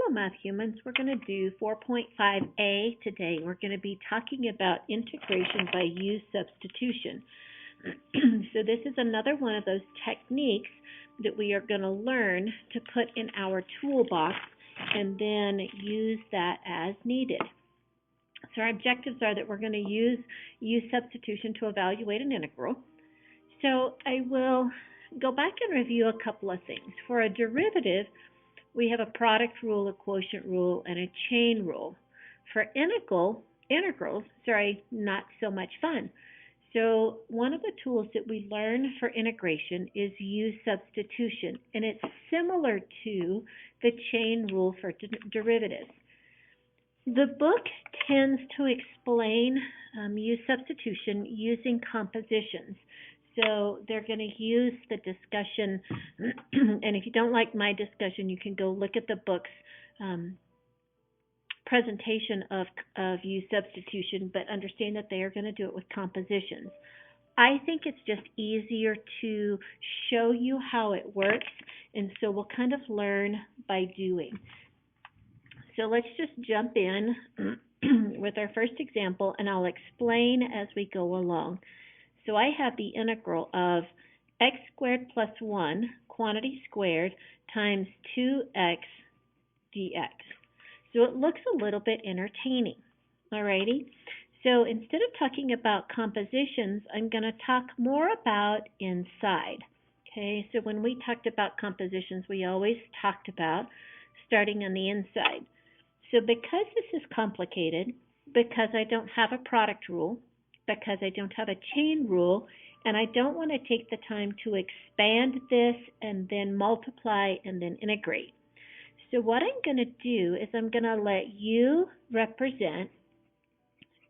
Hello, Math Humans. We're going to do 4.5a today. We're going to be talking about integration by U substitution. So this is another one of those techniques that we are going to learn to put in our toolbox and then use that as needed. So our objectives are that we're going to use U substitution to evaluate an integral. So I will go back and review a couple of things. For a derivative, we have a product rule, a quotient rule, and a chain rule. For integrals, not so much fun. So one of the tools that we learn for integration is U substitution, and it's similar to the chain rule for derivatives. The book tends to explain U substitution using compositions. So they're going to use the discussion, and if you don't like my discussion, you can go look at the book's presentation of U substitution, but understand that they are going to do it with compositions. I think it's just easier to show you how it works, and so we'll kind of learn by doing. So let's just jump in with our first example, and I'll explain as we go along. So I have the integral of x squared plus 1, quantity squared, times 2x dx. So it looks a little bit entertaining, alrighty? So instead of talking about compositions, I'm going to talk more about inside, okay? So when we talked about compositions, we always talked about starting on the inside. So because this is complicated, because I don't have a product rule, because I don't have a chain rule, and I don't want to take the time to expand this and then multiply and then integrate. So what I'm going to do is I'm going to let U represent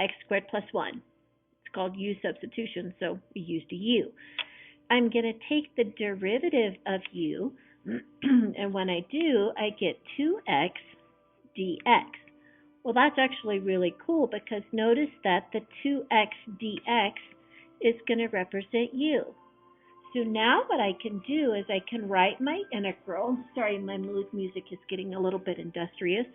x squared plus 1. It's called U substitution, so we used a U. I'm going to take the derivative of U, and when I do, I get 2x dx. Well, that's actually really cool because notice that the 2x dx is going to represent U. So now what I can do is I can write my integral. Sorry, my mood music is getting a little bit industrious.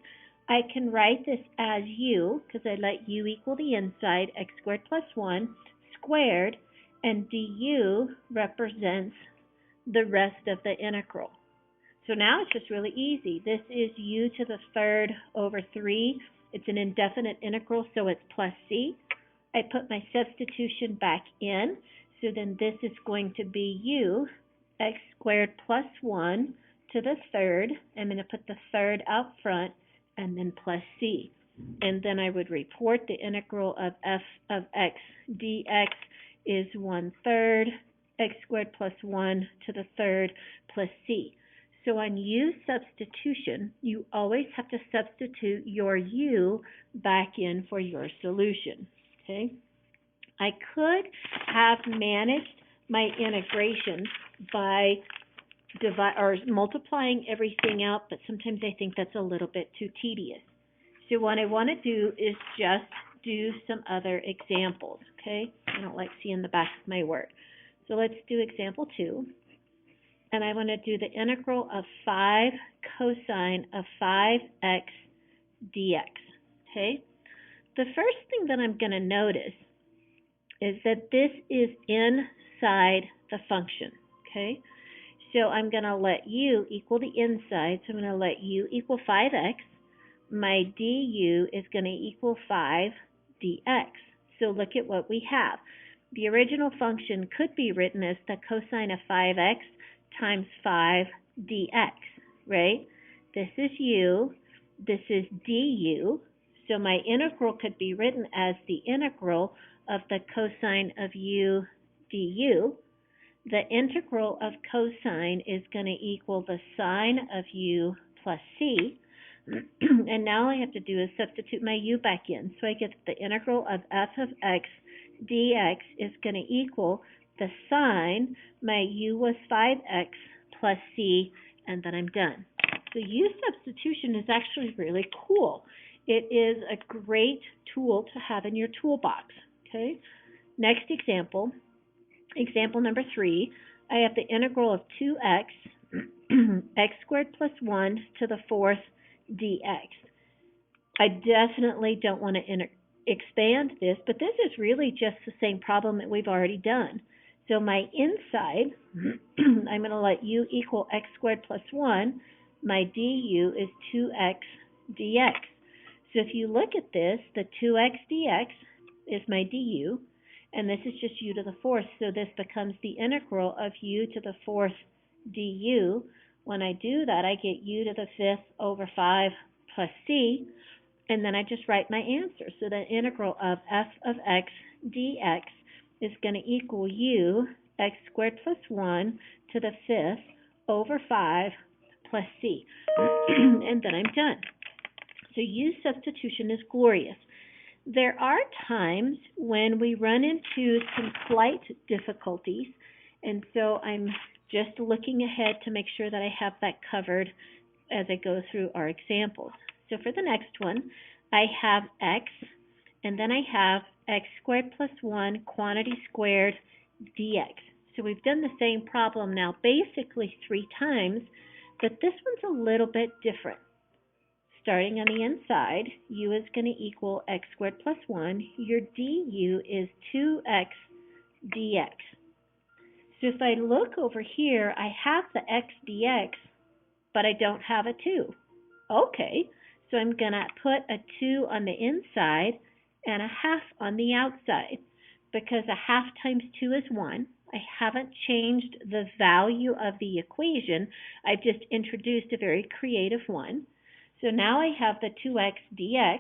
I can write this as U because I let U equal the inside, x squared plus 1 squared, and du represents the rest of the integral. So now it's just really easy. This is U to the third over 3. It's an indefinite integral, so it's plus c. I put my substitution back in, so then this is going to be U, x squared plus 1 to the third. I'm going to put the third out front, and then plus c. And then I would report the integral of f of x dx is 1/3 x squared plus 1 to the third plus c. So on U substitution, you always have to substitute your U back in for your solution, okay? I could have managed my integration by multiplying everything out, but sometimes I think that's a little bit too tedious. So what I want to do is just do some other examples, okay? I don't like seeing the back of my word. So let's do example 2. And I want to do the integral of 5 cosine of 5x dx, okay? The first thing that I'm going to notice is that this is inside the function, okay? So I'm going to let U equal the inside, so I'm going to let U equal 5x. My du is going to equal 5 dx. So look at what we have. The original function could be written as the cosine of 5x times 5 dx, right? This is U, this is du, so my integral could be written as the integral of the cosine of U du. The integral of cosine is going to equal the sine of U plus c, and now all I have to do is substitute my U back in, so I get the integral of f of x dx is going to equal the sine, my U was 5x plus c, and then I'm done. So U substitution is actually really cool. It is a great tool to have in your toolbox, okay? Next example, example number 3, I have the integral of 2x x squared plus 1 to the 4th dx. I definitely don't want to expand this, but this is really just the same problem that we've already done. So my inside, I'm going to let u equal x squared plus 1. My du is 2x dx. So if you look at this, the 2x dx is my du, and this is just u to the fourth, so this becomes the integral of u to the fourth du. When I do that, I get u to the fifth over 5 plus c, and then I just write my answer. So the integral of f of x dx is going to equal u x squared plus 1 to the fifth over 5 plus c. And then I'm done. So U substitution is glorious. There are times when we run into some slight difficulties, and so I'm just looking ahead to make sure that I have that covered as I go through our examples. So for the next one, I have x, and then I have x squared plus 1 quantity squared dx. So we've done the same problem now basically 3 times, but this one's a little bit different. Starting on the inside, u is going to equal x squared plus 1. Your du is 2x dx. So if I look over here, I have the x dx, but I don't have a 2. Okay, so I'm going to put a 2 on the inside and a half on the outside, because a half times 2 is 1. I haven't changed the value of the equation. I've just introduced a very creative one. So now I have the 2x dx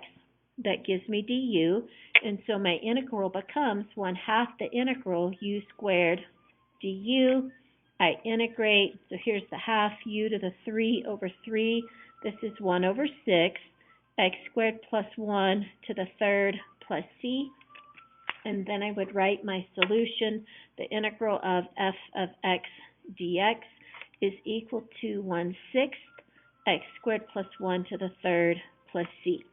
that gives me du, and so my integral becomes 1/2 the integral u squared du. I integrate, so here's the half, u to the 3 over 3. This is 1 over 6, x squared plus 1 to the third plus c. And then I would write my solution. The integral of f of x dx is equal to 1/6 x squared plus 1 to the third plus c.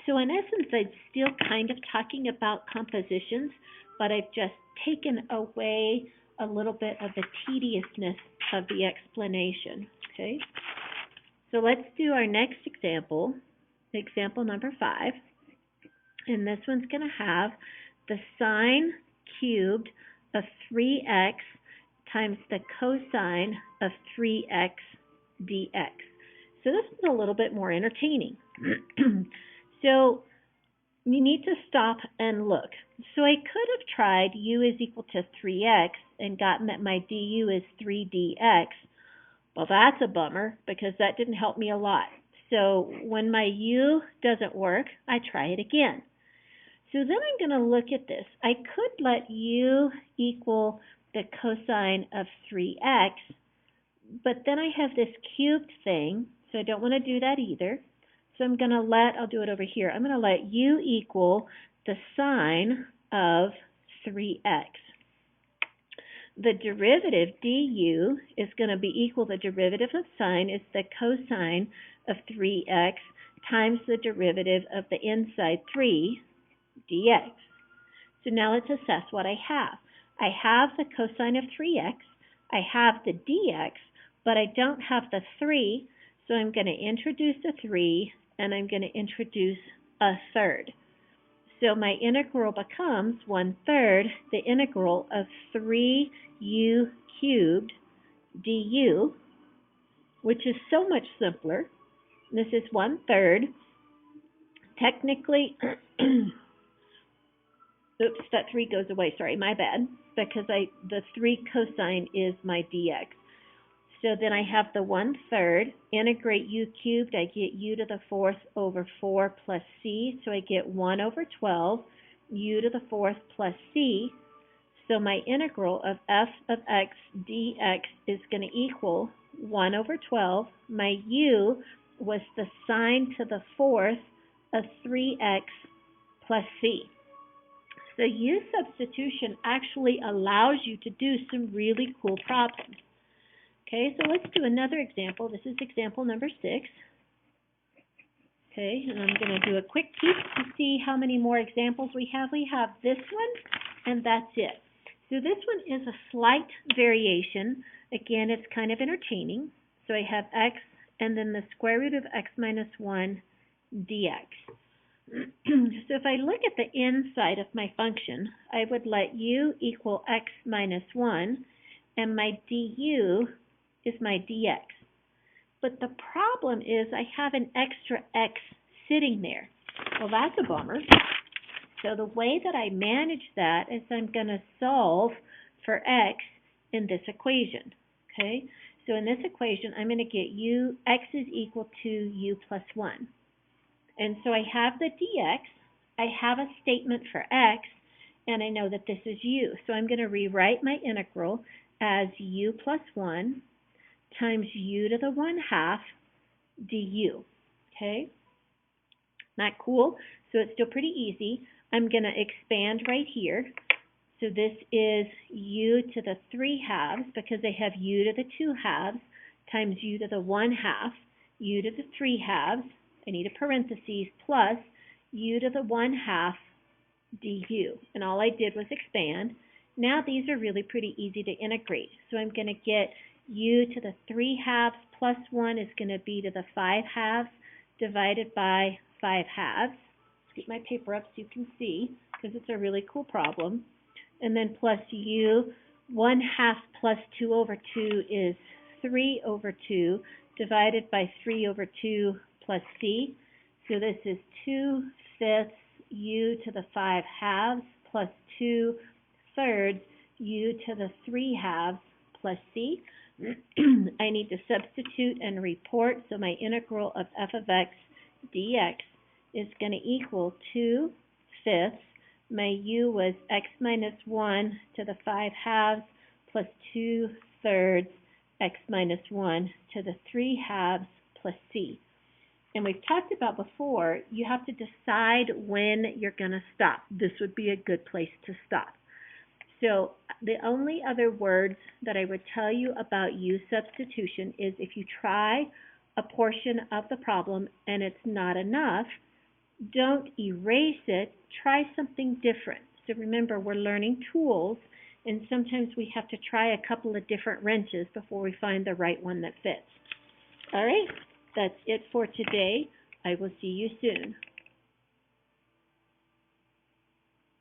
So in essence, I'm still kind of talking about compositions, but I've just taken away a little bit of the tediousness of the explanation. Okay, so let's do our next example, example number 5. And this one's going to have the sine cubed of 3x times the cosine of 3x dx. So this is a little bit more entertaining. So you need to stop and look. So I could have tried u is equal to 3x and gotten that my du is 3dx. Well, that's a bummer because that didn't help me a lot. So when my u doesn't work, I try it again. So then I'm going to look at this. I could let u equal the cosine of 3x, but then I have this cubed thing, so I don't want to do that either. So I'm going to I'll do it over here. I'm going to let u equal the sine of 3x. The derivative du is going to be equal, the derivative of sine is the cosine of 3x times the derivative of the inside 3 dx. So now let's assess what I have. I have the cosine of 3x, I have the dx, but I don't have the 3, so I'm going to introduce a 3, and I'm going to introduce a third. So my integral becomes 1/3 the integral of 3u cubed du, which is so much simpler. This is 1/3. Technically, oops, that 3 goes away. Sorry, my bad, because the 3 cosine is my dx. So then I have the 1/3, integrate u cubed, I get u to the 4th over 4 plus c, so I get 1 over 12, u to the 4th plus c. So my integral of f of x dx is going to equal 1 over 12. My u was the sine to the 4th of 3x plus c. So U substitution actually allows you to do some really cool problems. Okay, so let's do another example. This is example number 6. Okay, and I'm going to do a quick peek to see how many more examples we have. We have this one, and that's it. So this one is a slight variation. Again, it's kind of entertaining. So I have x and then the square root of x minus 1 dx. So if I look at the inside of my function, I would let u equal x minus 1, and my du is my dx. But the problem is I have an extra x sitting there. Well, that's a bummer. So the way that I manage that is I'm going to solve for x in this equation. Okay? So in this equation, I'm going to get x is equal to u plus 1. And so I have the dx, I have a statement for x, and I know that this is u. So I'm going to rewrite my integral as u plus 1 times u to the 1/2 du. Okay? Not cool? So it's still pretty easy. I'm going to expand right here. So this is u to the 3/2 because I have u to the 2/2 times u to the 1/2, u to the 3/2. I need a parentheses plus u to the 1/2 du. And all I did was expand. Now these are really pretty easy to integrate. So I'm going to get u to the 3/2 plus 1 is going to be to the 5/2 divided by 5/2. Let's get my paper up so you can see, because it's a really cool problem. And then plus u, 1/2 plus 2 over 2 is 3 over 2 divided by 3 over 2 plus c. So this is 2/5 u to the 5/2 plus 2/3 u to the 3/2 plus c. I need to substitute and report, so my integral of f of x dx is going to equal 2/5. My u was x minus 1 to the 5/2 plus 2/3 x minus 1 to the 3/2 plus c. And we've talked about before, you have to decide when you're going to stop. This would be a good place to stop. So the only other words that I would tell you about U substitution is if you try a portion of the problem and it's not enough, don't erase it, try something different. So remember, we're learning tools, and sometimes we have to try a couple of different wrenches before we find the right one that fits. All right, that's it for today. I will see you soon.